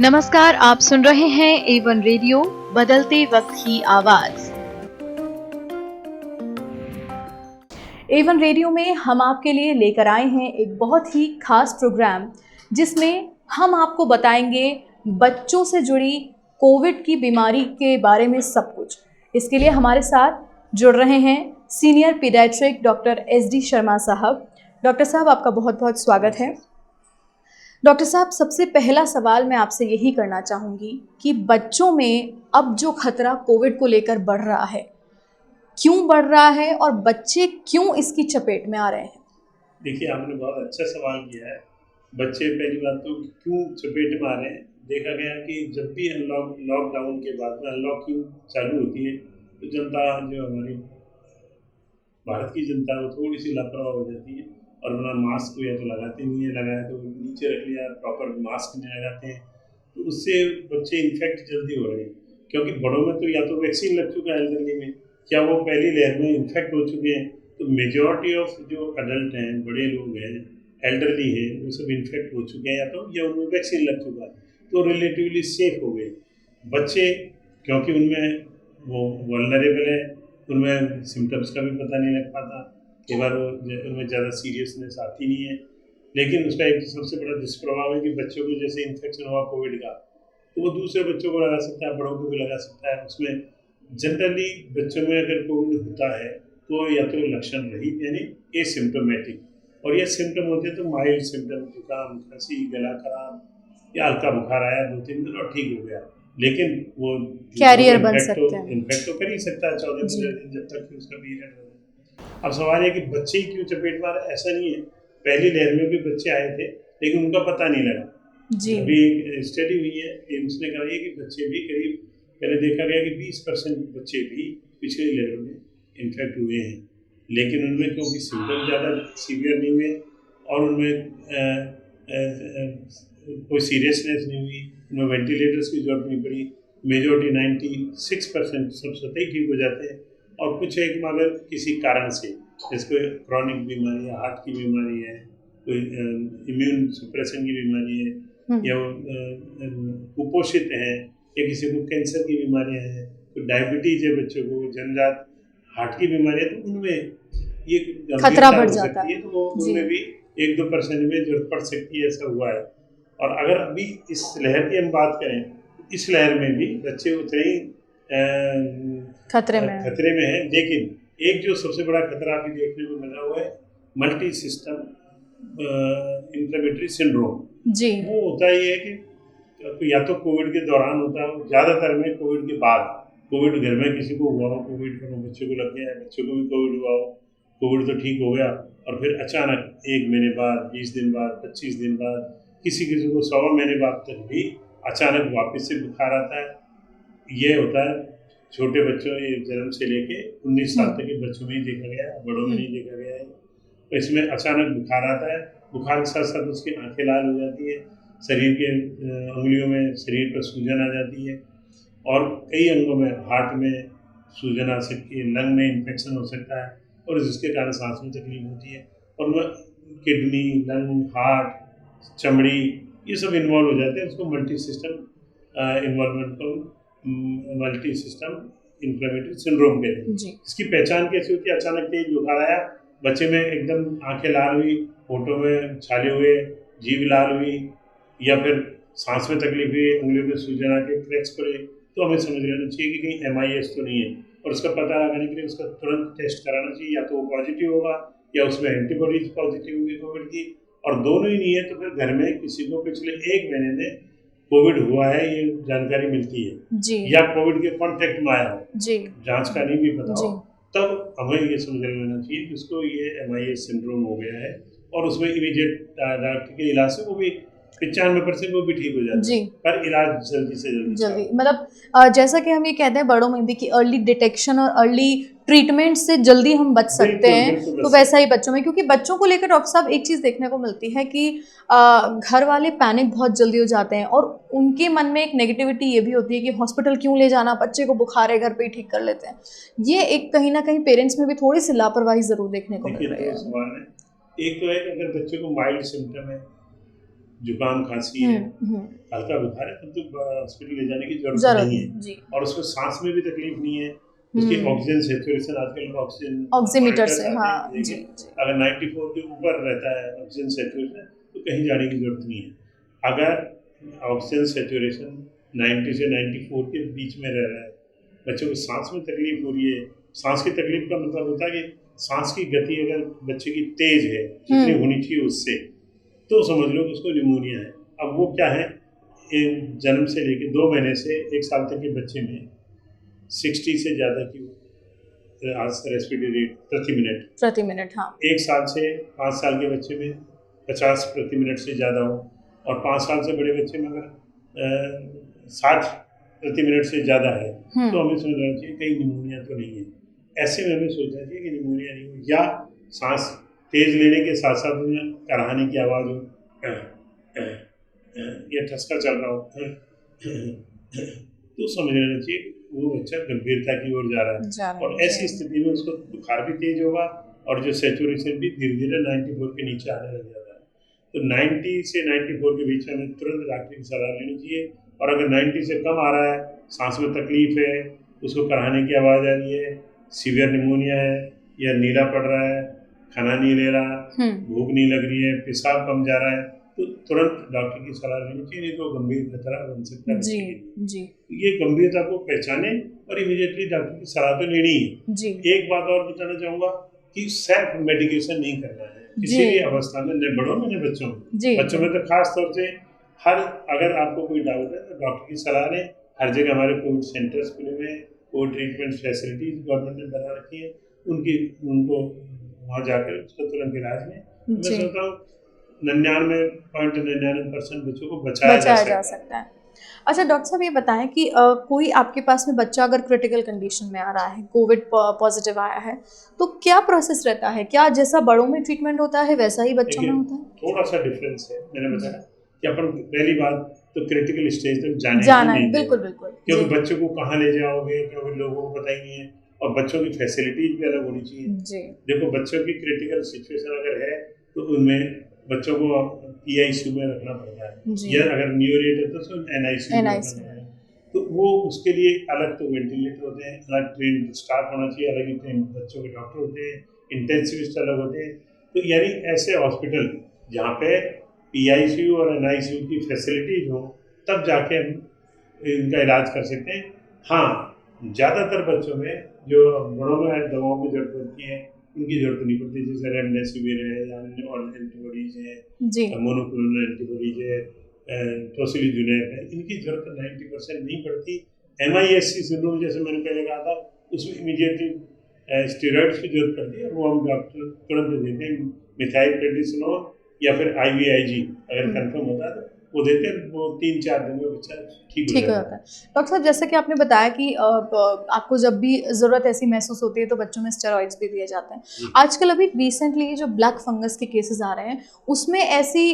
नमस्कार, आप सुन रहे हैं A1 रेडियो, बदलते वक्त की आवाज। A1 रेडियो में हम आपके लिए लेकर आए हैं एक बहुत ही खास प्रोग्राम, जिसमें हम आपको बताएंगे बच्चों से जुड़ी कोविड की बीमारी के बारे में सब कुछ। इसके लिए हमारे साथ जुड़ रहे हैं senior paediatric doctor SD Sharma साहब। डॉक्टर साहब, आपका बहुत बहुत स्वागत है। डॉक्टर साहब, सबसे पहला सवाल मैं आपसे यही करना चाहूँगी कि बच्चों में अब जो खतरा कोविड को लेकर बढ़ रहा है, क्यों बढ़ रहा है और बच्चे क्यों इसकी चपेट में आ रहे हैं? देखिए, आपने बहुत अच्छा सवाल किया है। बच्चे पहली बात तो क्यों चपेट में आ रहे हैं, देखा गया कि जब भी लॉकडाउन के बाद में अनलॉकिंग चालू होती है तो जनता, जो हमारी भारत की जनता है, वो थोड़ी सी लापरवाह हो जाती है और अपना मास्क को या तो लगाते नहीं है, लगाया तो नीचे रख लिया, प्रॉपर मास्क नहीं लगाते हैं, तो उससे बच्चे इन्फेक्ट जल्दी हो रहे हैं। क्योंकि बड़ों में तो या तो वैक्सीन लग चुका है एल्डरली में, या वो पहली लहर में इन्फेक्ट हो चुके हैं, तो मेजॉरिटी ऑफ जो अडल्ट हैं, बड़े लोग हैं, एल्डरली हैं, वो सब इन्फेक्ट हो चुके हैं या उनमें वैक्सीन लग चुका है, तो रिलेटिवली सेफ हो गए। बच्चे, क्योंकि उनमें वो वल्नरेबल है, उनमें सिम्टम्स का भी पता नहीं लग पाता, कई बार उनमें ज़्यादा सीरियसनेस आती नहीं है। लेकिन उसका एक सबसे बड़ा दुष्प्रभाव है कि बच्चों को जैसे इन्फेक्शन हुआ कोविड का, तो वो दूसरे बच्चों को लगा सकता है, बड़ों को भी लगा सकता है। उसमें जनरली बच्चों में अगर कोविड होता है तो या तो लक्षण रहित यानी एसिम्टोमेटिक, और ये सिम्टम होते हैं तो माइल्ड सिम्टम, जुकाम, खांसी, गला खराब या हल्का बुखार आया 2-3 दिन और ठीक हो गया। लेकिन वो कैरियर बन सकते हैं। इन्फेक्ट तो कर ही सकता है 14-15 दिन, जब तक कि उसका पीरियड हो। अब सवाल है कि बच्चे ही क्यों चपेट में आ रहे हैं? ऐसा नहीं है, पहली लहर में भी बच्चे आए थे लेकिन उनका पता नहीं लगा। जी। अभी एक स्टडी हुई है, एम्स ने कराई है कि बच्चे भी करीब, पहले देखा गया कि 20% बच्चे भी पिछली लहरों में इन्फेक्ट हुए हैं, लेकिन उनमें क्योंकि सिम्टम ज़्यादा सीवियर नहीं हुए और उनमें कोई सीरियसनेस नहीं हुई, उनमें वेंटिलेटर्स की जरूरत नहीं पड़ी, मेजॉरिटी 96% सब स्वतः ही ठीक हो जाते हैं। और कुछ एक मगर किसी कारण से, जैसे क्रॉनिक बीमारी है, हार्ट की बीमारी है, कोई इम्यून सुप्रेशन की बीमारी है, या कुपोषित हैं, या किसी को कैंसर की बीमारियां हैं, तो डायबिटीज है बच्चों को, जन्मजात हार्ट की बीमारी है, तो उनमें ये खतरा बढ़ हो जाता सकती है, तो वो उनमें भी 1-2% में जरूरत पड़ सकती है, ऐसा हुआ है। और अगर अभी इस लहर की हम बात करें, इस लहर में भी बच्चे उतने ही खतरे में है। लेकिन एक जो सबसे बड़ा खतरा अभी देखने को मिला हुआ है, मल्टी सिस्टम इन्फ्लेमेटरी सिंड्रोम। जी। वो होता ही है कि या तो कोविड के दौरान होता है, ज़्यादातर में कोविड के बाद, कोविड घर में किसी को हुआ हो, कोविड का बच्चे को लग गया है, बच्चे को भी कोविड हुआ हो, कोविड तो ठीक हो गया, और फिर अचानक 1 महीने बाद, 20 दिन बाद, 25 दिन बाद, किसी को 100 महीने बाद तक भी अचानक वापस से बुखार आता है। ये होता है छोटे बच्चों, ये जन्म से लेके 19 साल तक के बच्चों में ही देखा गया है, बड़ों में नहीं देखा गया है। तो इसमें अचानक बुखार आता है, बुखार के साथ साथ उसकी आंखें लाल हो जाती है, शरीर के उंगलियों में शरीर पर सूजन आ जाती है, और कई अंगों में, हार्ट में सूजन आ सकती है, लंग में इन्फेक्शन हो सकता है, और जिसके कारण सांस में तकलीफ होती है, और वह किडनी, लंग, हार्ट, चमड़ी, ये सब इन्वॉल्व हो जाते हैं। उसको मल्टी सिस्टम इन्वॉल्वमेंट को मल्टी सिस्टम इन्फ्लेमेटरी सिंड्रोम कहते हैं। इसकी पहचान कैसे होती है? अचानक तेज बुखार आया, बच्चे में एकदम आंखें लाल हुई, होठों में छाले हुए, जीभ लाल हुई, या फिर सांस में तकलीफ हुई, उंगलियों में सूजन आके क्रैक्स पड़े, तो हमें समझ लेना चाहिए कि कहीं MIS तो नहीं है, और उसका पता लगाने के लिए उसका तुरंत टेस्ट कराना चाहिए। या तो वो पॉजिटिव होगा या उसमें एंटीबॉडीज पॉजिटिव होगी कोविड की, और दोनों ही नहीं है तो फिर घर में किसी को पिछले 1 महीने में कोविड हुआ है ये जानकारी मिलती है जी। या कोविड के कॉन्टेक्ट में आया हो जी, जांच का नहीं भी पता हो, तब हमें ये समझ लेना चाहिए कि उसको ये MIS सिंड्रोम हो गया है, और उसमें इमीडिएट डॉक्टर के इलाज से वो भी 95% वो भी ठीक हो जाता है, पर इलाज जल्दी से जल्दी मतलब जैसा कि हम ये कहते हैं बड़ों में भी कि अर्ली डिटेक्शन और अर्ली ट्रीटमेंट से जल्दी हम बच सकते हैं, तो वैसा ही बच्चों में, क्योंकि बच्चों को लेकर डॉक्टर साहब एक चीज़ देखने को मिलती है कि घर वाले पैनिक बहुत जल्दी हो जाते हैं, और उनके मन में एक नेगेटिविटी ये भी होती है कि हॉस्पिटल क्यों ले जाना, बच्चे को बुखार है, घर पे ही ठीक कर लेते हैं। ये एक कहीं ना कहीं पेरेंट्स में भी थोड़ी सी लापरवाही जरूर देखने को मिल रही है। एक तो है कि अगर बच्चे को माइल्ड सिम्टम है, जुकाम खांसी है, हल्का बुखार है, तब तो हॉस्पिटल ले जाने की जरूरत नहीं है। जी। और उसको सांस में भी तकलीफ नहीं है, उसकी ऑक्सीजन सेचुरेशन आजकल ऑक्सीजन ऑक्सीमीटर से, मॉनिटर्स आते हाँ हैं, जी देखिए जी। अगर 94 के ऊपर रहता है ऑक्सीजन सेचुरेशन तो कहीं जाने की जरूरत नहीं है। अगर ऑक्सीजन सेचुरेशन 90 से 94 के बीच में रह रहा है, बच्चों को सांस में तकलीफ हो रही है, सांस की तकलीफ का मतलब होता है कि सांस की गति अगर बच्चे की तेज है जितनी होनी चाहिए उससे, तो समझ लो कि उसको निमोनिया है। अब वो क्या है, जन्म से लेकर 2 महीने से 1 साल तक के बच्चे में 60 से ज़्यादा की रेस्पिरेटरी रेट प्रति मिनट, हाँ। 1 साल से 5 साल के बच्चे में 50 प्रति मिनट से ज़्यादा हो, और 5 साल से बड़े बच्चे में अगर 60 प्रति मिनट से ज़्यादा है तो हमें सोचना चाहिए कहीं निमोनिया तो नहीं है। ऐसे में हमें सोचना चाहिए कि निमोनिया नहीं हो, या सांस तेज लेने के साथ साथ में कराहने की आवाज़ हो, या ठसका चल रहा हो, तो समझ लेना चाहिए वो बच्चा गंभीरता की ओर जा रहा है। और ऐसी स्थिति में उसको बुखार भी तेज होगा और जो सेचुरेशन भी धीरे धीरे 94 के नीचे आने लग जाता है। तो 90 से 94 के बीच में तुरंत डॉक्टर की सलाह लेनी चाहिए। और अगर 90 से कम आ रहा है, सांस में तकलीफ है, उसको कराहने की आवाज़ आ रही है, सीवियर निमोनिया है, या नीला पड़ रहा है, खाना नहीं ले रहा, भूख नहीं लग रही है, पेशाब कम जा रहा है, तो तुरंत डॉक्टर की सलाह लेनी चाहिए, नहीं तो गंभीर खतरा बन सकता है। जी जी। ये गंभीरता को पहचाने और इमीडिएटली डॉक्टर की सलाह तो लेनी है जी। एक बात और बताना चाहूँगा कि सेल्फ मेडिकेशन नहीं करना है किसी भी अवस्था में, न बड़ों में न बच्चों में। बच्चों में तो खास तौर से अगर आपको कोई डाउट है तो डॉक्टर की सलाह लें। हर जगह हमारे कोविड सेंटर्स खुले हुए हैं, कोविड ट्रीटमेंट फैसिलिटीज गवर्नमेंट ने बना रखी है, उनको वहाँ जाकर उसका तुरंत इलाज लें। मैं सोचता हूँ 99.99% बच्चों को बचाया जा सकता है। अच्छा डॉक्टर साहब, ये बताएं कि कोई आपके पास में बच्चा अगर क्रिटिकल कंडीशन में आ रहा है, कोविड पॉजिटिव आया है, तो क्या प्रोसेस रहता है? क्या जैसा बड़ों में ट्रीटमेंट होता है वैसा ही बच्चों में होता है? थोड़ा सा डिफरेंस है। मैंने बताया कि अपन पहली बात तो क्रिटिकल स्टेज तक जाने ही नहीं, बिल्कुल बिल्कुल, क्योंकि बच्चों को कहाँ ले जाओगे, क्योंकि लोगों को पता ही नहीं है, और बच्चों की फैसिलिटीज भी अलग होनी चाहिए। देखो बच्चों की क्रिटिकल सिचुएशन अगर है तो उनमें बच्चों को PICU में रखना पड़ता है, या अगर न्यूरोरेट है तो NICU में रखना पड़ता है। तो वो उसके लिए अलग तो वेंटिलेटर होते हैं, अलग ट्रेन स्टाफ होना चाहिए, अलग ही ट्रेन बच्चों के डॉक्टर होते हैं, इंटेंसिविस्ट अलग होते हैं। तो यानी ऐसे हॉस्पिटल जहाँ पे PICU और NICU की फैसिलिटीज हो, तब जाके हम इनका इलाज कर सकते हैं। हाँ, ज़्यादातर बच्चों में जो बड़ों में दवाओं की जरूरत पड़ती है उनकी जरूरत नहीं पड़ती, जैसे रेमडेसिविर है या और एंटीबॉडीज है, मोनोक्लोनल एंटीबॉडीज है, टोसिलिजुमैब है, इनकी जरूरत 90% नहीं पड़ती। MIS-C सिंड्रोम जैसे मैंने पहले कहा था, उसमें इमीडिएटली स्टेरॉइड्स की जरूरत पड़ती है, वो हम डॉक्टर तुरंत देते हैं, मिथाइल प्रेडिसोलोन या फिर IVIG अगर कंफर्म होता है तो वो देते हैं, वो 3-4 दिन में बच्चा ठीक हो जाता है। डॉक्टर साहब, जैसा कि आपने बताया कि आपको जब भी ज़रूरत ऐसी महसूस होती है तो बच्चों में स्टेरॉइड्स भी दिए जाते हैं। आजकल अभी रिसेंटली जो ब्लैक फंगस के केसेस आ रहे हैं, उसमें ऐसी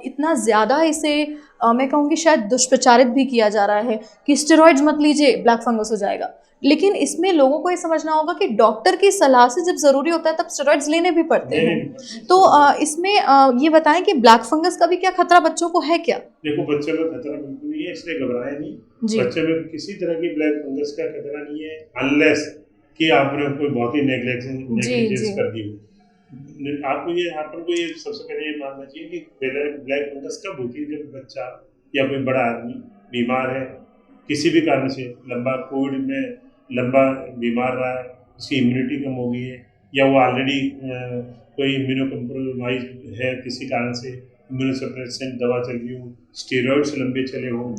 इतना ज़्यादा इसे मैं कहूँगी शायद दुष्प्रचारित भी किया जा रहा है कि स्टेरॉइड्स मत लीजिए, ब्लैक फंगस हो जाएगा। लेकिन इसमें लोगों को ये समझना होगा कि डॉक्टर की सलाह से जब ज़रूरी होता है तब स्टेरॉइड्स लेने भी पड़ते हैं। तो इसमें ये बताएं कि ब्लैक फंगस का भी क्या खतरा बच्चों को है क्या? देखो बच्चों में खतरा बिल्कुल नहीं है, इसलिए घबराए नहीं। बच्चे में किसी तरह की ब्लैक फंगस का खतरा नहीं है, अनलेस कि आपने कोई बहुत ही नेग्लिजेंस कर दी हो। आपको ये सबसे पहले ये मानना चाहिए कि ब्लैक फंगस कब होती है, जब बच्चा या कोई बड़ा आदमी बीमार है किसी भी कारण से, कोविड में लंबा बीमार रहा है, उसकी इम्यूनिटी कम हो गई है, या वो ऑलरेडी कोई इम्यूनो कम्प्रोमाइज है किसी कारण से, इम्यूनोसप्रेसेंट दवा चल रही हो, स्टेरॉइड्स लंबे चले हों,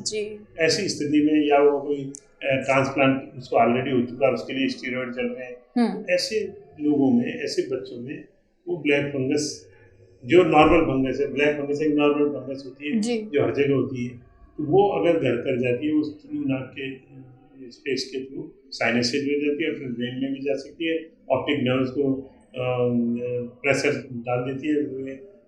ऐसी स्थिति में, या वो कोई ट्रांसप्लांट उसको ऑलरेडी हो चुका है उसके लिए स्टेरॉइड चल रहे हैं, ऐसे लोगों में, ऐसे बच्चों में वो ब्लैक फंगस जो नॉर्मल फंगस है, ब्लैक फंगस एक नॉर्मल फंगस होती है जो हर जगह होती है, तो वो अगर घर कर जाती है, उस थ्रू नाक के स्पेस के थ्रू साइनस से जुड़ जाती है, फिर ब्रेन में भी जा सकती है, ऑप्टिक नर्व्स को प्रेशर डाल देती है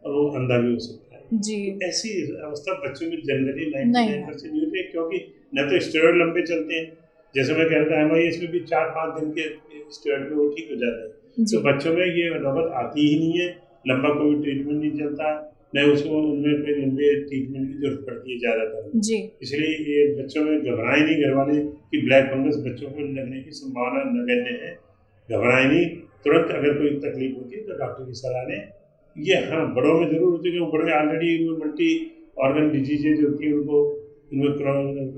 और वो अंधा भी हो सकता है। जी। तो ऐसी अवस्था बच्चों में जनरली 99% नहीं होती है, क्योंकि न तो स्टेरॉइड लंबे चलते हैं, जैसे मैं कह रहा था MIS में भी 4-5 दिन के स्टेरॉइड पे वो ठीक हो जाता है। तो बच्चों में ये नौबत आती ही नहीं है, लंबा कोई ट्रीटमेंट नहीं चलता, न उसको उनमें कोई लंबे ट्रीटमेंट की जरूरत पड़ती है ज़्यादातर। जी इसलिए ये बच्चों में घबराए नहीं घर वाले कि ब्लैक फंगस बच्चों को लगने की संभावना नगण्य है। घबराए नहीं, तुरंत अगर कोई तकलीफ होती है तो डॉक्टर की सलाह लें। ये हाँ, बड़ों में ज़रूर होती है क्योंकि बड़े ऑलरेडी मल्टी ऑर्गन डिजीजेज होती है, उनको और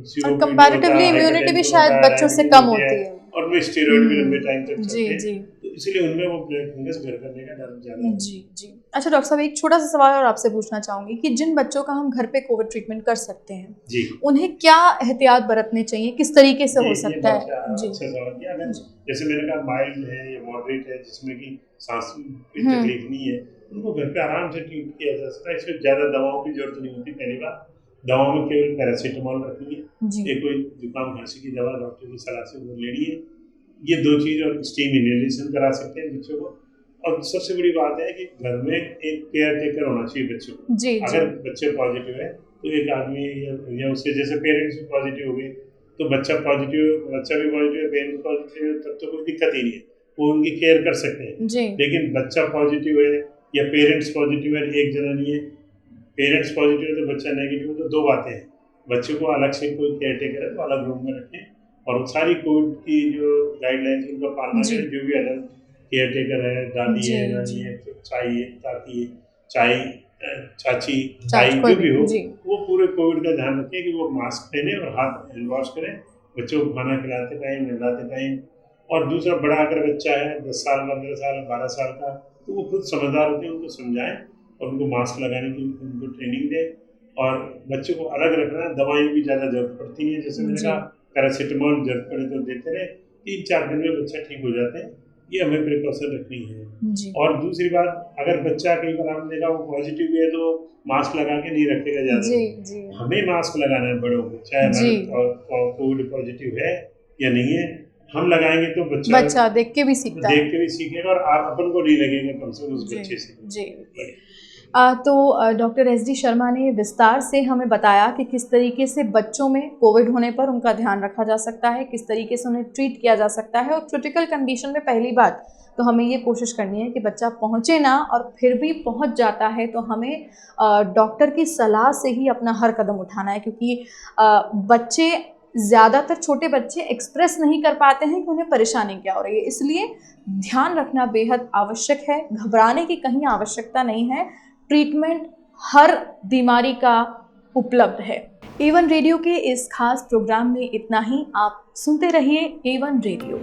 COPD कंपैरेटिवली होता है, इम्यूनिटी भी हाइपरटेंशन शायद होता है, बच्चों से डायबिटीज कम होती होती है है। और उनमें स्टेरॉइड भी लंबे टाइम तक जी चलते हैं, जी तो इसलिए उनमें वो ब्लैक फंगस घर करने का डर ज़्यादा है। जी जी। अच्छा डॉक्टर साहब, एक छोटा सा सवाल और आपसे पूछना चाहूंगी कि जिन बच्चों का हम घर पे कोविड ट्रीटमेंट कर सकते हैं जी उन्हें क्या एहतियात बरतने चाहिए, किस तरीके से हो ये सकता बहुत है? जी अच्छा सवाल किया। अगर जी। जैसे मैंने कहा माइल्ड है या मॉडरेट है जिसमें कि सांस की हम्म तकलीफ नहीं है, उनको घर पे आराम से ट्रीट किया जा सकता है। इसमें ज़्यादा दवाओं की जरूरत नहीं होती। पहली बार दवाओं में केवल पैरासीटामोल रखनी है, जी ये कोई जुकाम खांसी की दवा डॉक्टर की सलाह से वो लेनी है। ये दो चीज़, और स्टीम इनहेलेशन करा सकते हैं बच्चों को। और सबसे बड़ी बात है कि घर में एक केयर टेकर होना चाहिए बच्चों को। जी जी अगर बच्चे पॉजिटिव है तो एक आदमी या उससे जैसे पेरेंट्स भी पॉजिटिव हो गए तो बच्चा भी पॉजिटिव है, पेरेंट्स पॉजिटिव है, तब तो कोई दिक्कत ही नहीं है, वो उनकी केयर कर सकते हैं। जी लेकिन बच्चा पॉजिटिव है या पेरेंट्स पॉजिटिव है, एक जना नहीं है, पेरेंट्स पॉजिटिव है तो बच्चा नेगेटिव है, तो दो बातें हैं। बच्चे को अलग से कोई केयर टेकर है तो अलग रूम में रखें और सारी कोविड की जो गाइडलाइंस उनका पालना जी करें। जो भी अलग केयर टेकर है, दादी है, जी नानी जी है, चाची है, ताती है, चाई चाची चाच ताई कोई जो भी हो, भी जी वो पूरे कोविड का ध्यान रखें कि वो मास्क पहने और हाथ हैंड वॉश करें बच्चों को खाना खिलाते टाइम, नहलाते टाइम। और दूसरा, बड़ा अगर बच्चा है 10 साल 15 साल 12 साल का, तो वो खुद समझदार होते हैं, उनको समझाएं और उनको मास्क लगाने की उनको ट्रेनिंग दें। और बच्चों को अलग रखना है। दवाइयों की ज़्यादा जरूरत पड़ती नहीं है, जैसे मैंने जी कहा पैरासीटामोल जरूरत पड़े तो देते रहे, 3-4 दिन में बच्चा ठीक हो जाता है। ये हमें प्रिकॉशन रखनी है। जी और दूसरी बात, अगर बच्चा कई बार हमने देखा वो पॉजिटिव भी है तो मास्क लगा के नहीं रखेगा ज़्यादा जी दिन। जी हमें मास्क लगाना है बड़ों को, चाहे जी हमारे कोविड पॉजिटिव है या नहीं है, हम लगाएंगे तो बच्चा बच्चा देख के भी सीखता है। देख के भी सीखेगा और आप अपन को नहीं लगेगा कम से कम उस जी बच्चे से। जी बिल्कुल। तो डॉक्टर एस डी शर्मा ने विस्तार से हमें बताया कि किस तरीके से बच्चों में कोविड होने पर उनका ध्यान रखा जा सकता है, किस तरीके से उन्हें ट्रीट किया जा सकता है। और क्रिटिकल कंडीशन में पहली बात तो हमें ये कोशिश करनी है कि बच्चा पहुँचे ना, और फिर भी पहुँच जाता है तो हमें डॉक्टर की सलाह से ही अपना हर कदम उठाना है, क्योंकि बच्चे, ज़्यादातर छोटे बच्चे एक्सप्रेस नहीं कर पाते हैं कि उन्हें परेशानी क्या हो रही है। इसलिए ध्यान रखना बेहद आवश्यक है, घबराने की कहीं आवश्यकता नहीं है। ट्रीटमेंट हर बीमारी का उपलब्ध है। A1 रेडियो के इस खास प्रोग्राम में इतना ही। आप सुनते रहिए A1 रेडियो।